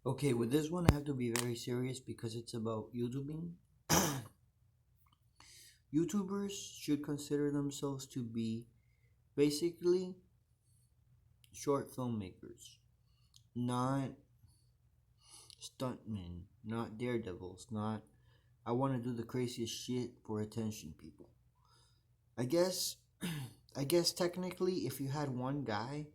Okay, with this one, I have to be very serious because it's about YouTubing. YouTubers should consider themselves to be basically short filmmakers, not stuntmen, not daredevils, not I want to do the craziest shit for attention people. I guess I guess technically if you had one guy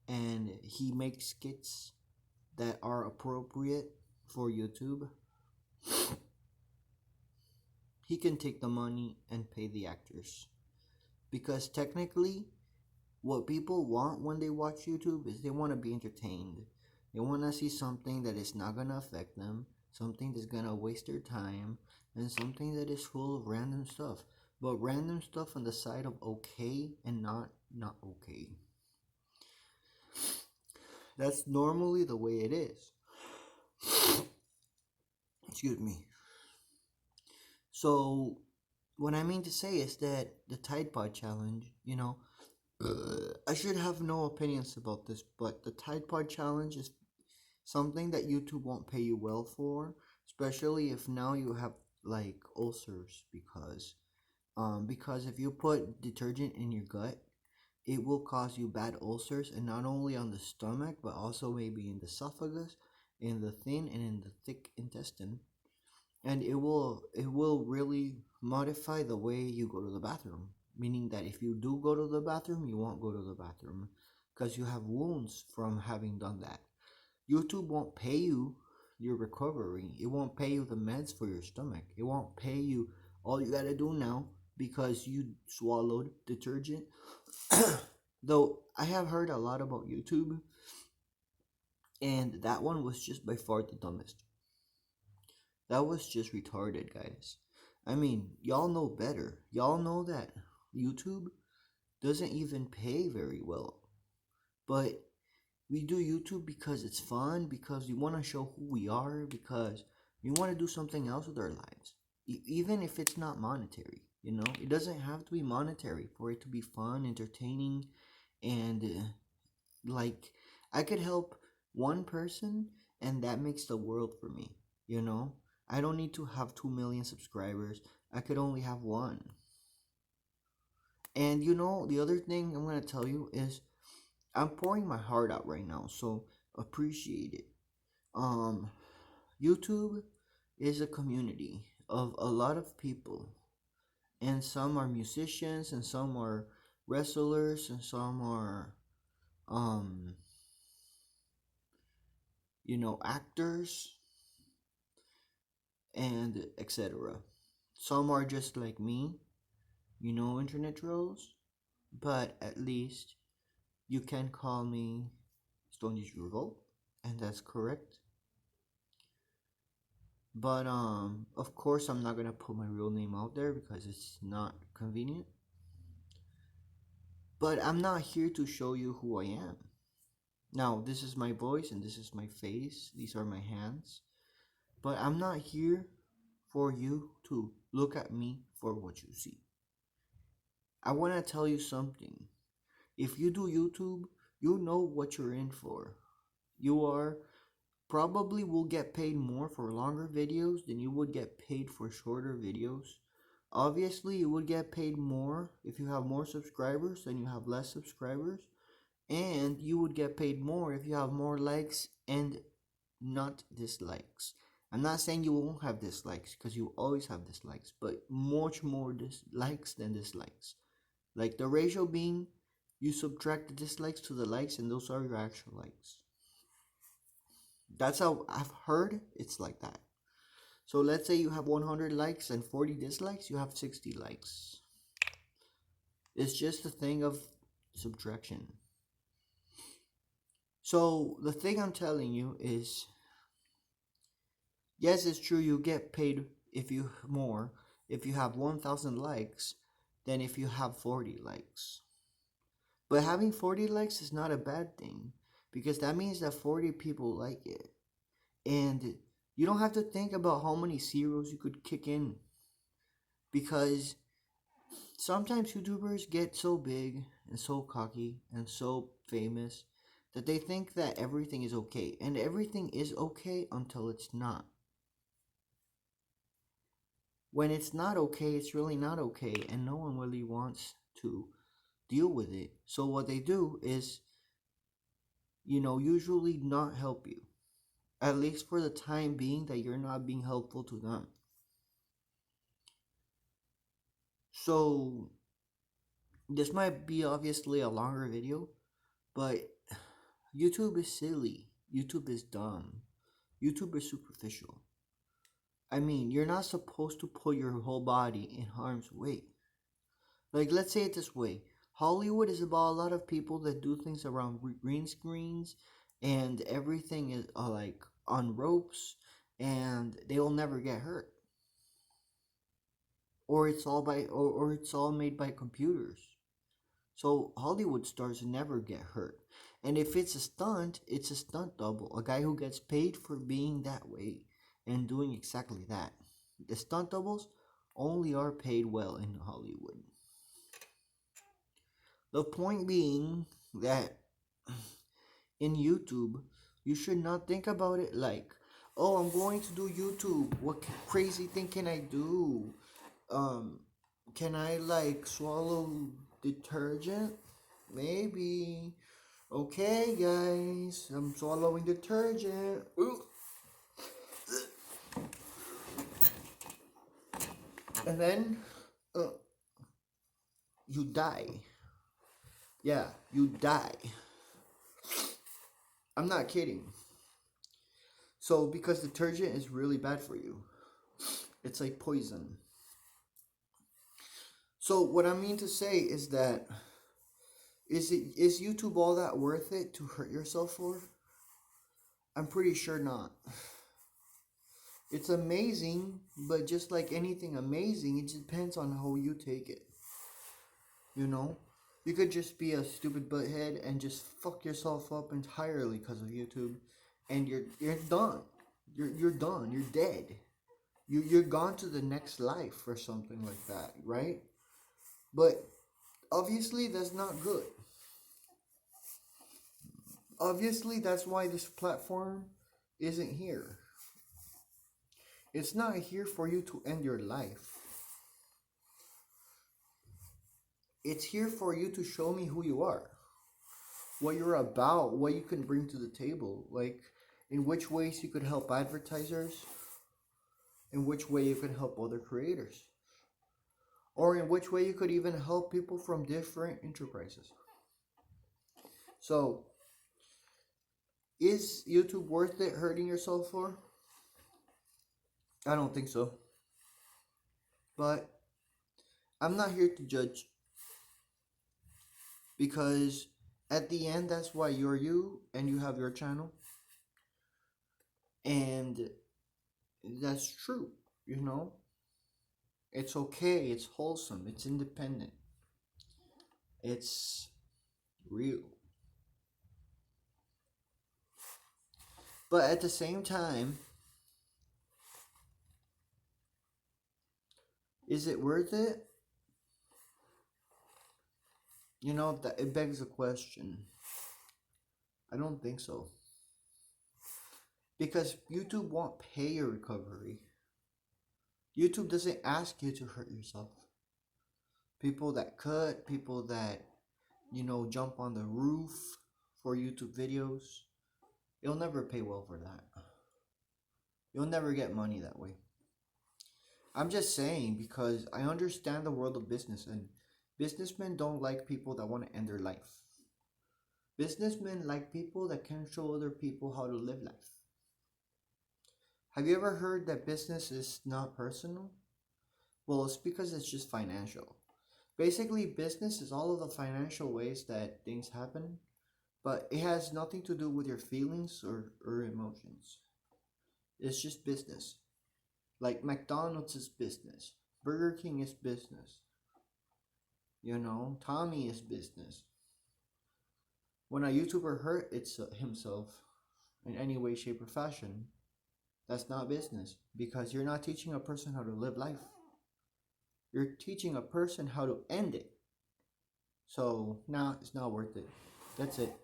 and he makes skits that are appropriate for YouTube, he can take the money and pay the actors. Because technically, what people want when they watch YouTube is they want to be entertained. They want to see something that is not going to affect them, something that's going to waste their time, and something that is full of random stuff. But random stuff on the side of okay and not okay. That's normally the way it is. Excuse me. So, what I mean to say is that the Tide Pod challenge, I should have no opinions about this, but the Tide Pod challenge is something that YouTube won't pay you well for, especially if now you have like ulcers because if you put detergent in your gut, it will cause you bad ulcers, and not only on the stomach but also maybe in the esophagus, in the thin and in the thick intestine, and it will really modify the way you go to the bathroom, meaning that if you do go to the bathroom, you won't go to the bathroom because you have wounds from having done that. YouTube won't pay you your recovery. It won't pay you the meds for your stomach. It won't pay you. All you gotta do now, because you swallowed detergent. Though I have heard a lot about YouTube, and that one was just by far the dumbest. That was just retarded, guys. I mean, y'all know better. Y'all know that YouTube doesn't even pay very well. But we do YouTube because it's fun, because we want to show who we are, because we want to do something else with our lives. Even if it's not monetary, it doesn't have to be monetary for it to be fun, entertaining, and like I could help one person, and that makes the world for me, you know? I don't need to have 2 million subscribers. I could only have one. And the other thing I'm going to tell you is I'm pouring my heart out right now, so appreciate it. Um, YouTube is a community of a lot of people, and some are musicians, and some are wrestlers, and some are, um, actors, and etc. Some are just like me, internet trolls, but at least you can call me Stony Revolt, and that's correct. But of course I'm not gonna put my real name out there because it's not convenient. But I'm not here to show you who I am. Now, this is my voice and this is my face. These are my hands. But I'm not here for you to look at me for what you see. I want to tell you something. If you do YouTube, you know what you're in for. You are probably will get paid more for longer videos than you would get paid for shorter videos. Obviously, you would get paid more if you have more subscribers than you have less subscribers, and you would get paid more if you have more likes and not dislikes. I'm not saying you won't have dislikes, because you always have dislikes, but much more dislikes than dislikes. Like the ratio being, you subtract the dislikes to the likes, and those are your actual likes. That's how I've heard it's like that. So let's say you have 100 likes and 40 dislikes, you have 60 likes. It's just a thing of subtraction. So the thing I'm telling you is, yes, it's true you get paid if you have 1,000 likes than if you have 40 likes. But having 40 likes is not a bad thing, because that means that 40 people like it. And you don't have to think about how many zeros you could kick in, because sometimes YouTubers get so big and so cocky and so famous that they think that everything is okay, and everything is okay until it's not. When it's not okay, it's really not okay, and no one really wants to deal with it. So what they do is, usually not help you, at least for the time being that you're not being helpful to them. So this might be obviously a longer video, but YouTube is silly. YouTube is dumb. YouTube is superficial. I mean, you're not supposed to put your whole body in harm's way. Like, let's say it this way: Hollywood is about a lot of people that do things around green screens, and everything is like on ropes, and they will never get hurt. Or it's all made by computers. So Hollywood stars never get hurt. And if it's a stunt, it's a stunt double, a guy who gets paid for being that way and doing exactly that. The stunt doubles only are paid well in Hollywood. The point being that in YouTube, you should not think about it like, oh, I'm going to do YouTube. What crazy thing can I do? Um, can I like swallow detergent? Maybe. Okay, guys, I'm swallowing detergent. Ooh. And then, you die. Yeah, you die. I'm not kidding. So, because detergent is really bad for you, it's like poison. So, what I mean to say is that is YouTube all that worth it to hurt yourself for? I'm pretty sure not. It's amazing, but just like anything amazing, it depends on how you take it. You know? You could just be a stupid butthead and just fuck yourself up entirely because of YouTube, and you're done. You're done. You're dead. You're gone to the next life or something like that, right? But obviously that's not good. Obviously that's why this platform isn't here. It's not here for you to end your life. It's here for you to show me who you are, what you're about, what you can bring to the table, like in which ways you could help advertisers, in which way you could help other creators, or in which way you could even help people from different enterprises. So, is YouTube worth it hurting yourself for? I don't think so. But I'm not here to judge, because at the end, that's why you're you and you have your channel. And that's true, you know? It's okay, it's wholesome, it's independent, it's real. But at the same time, is it worth it? That it begs a question. I don't think so. Because YouTube won't pay your recovery. YouTube doesn't ask you to hurt yourself. People that cut, people that, jump on the roof for YouTube videos, you'll never pay well for that. You'll never get money that way. I'm just saying, because I understand the world of business, and businessmen don't like people that want to end their life. Businessmen like people that can show other people how to live life. Have you ever heard that business is not personal? Well, it's because it's just financial. Basically, business is all of the financial ways that things happen, but it has nothing to do with your feelings or emotions. It's just business. Like McDonald's is business. Burger King is business. Tommy is business. When a YouTuber hurts himself in any way, shape, or fashion, that's not business, because you're not teaching a person how to live life. You're teaching a person how to end it. So, nah, it's not worth it. That's it.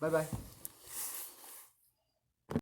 Bye bye.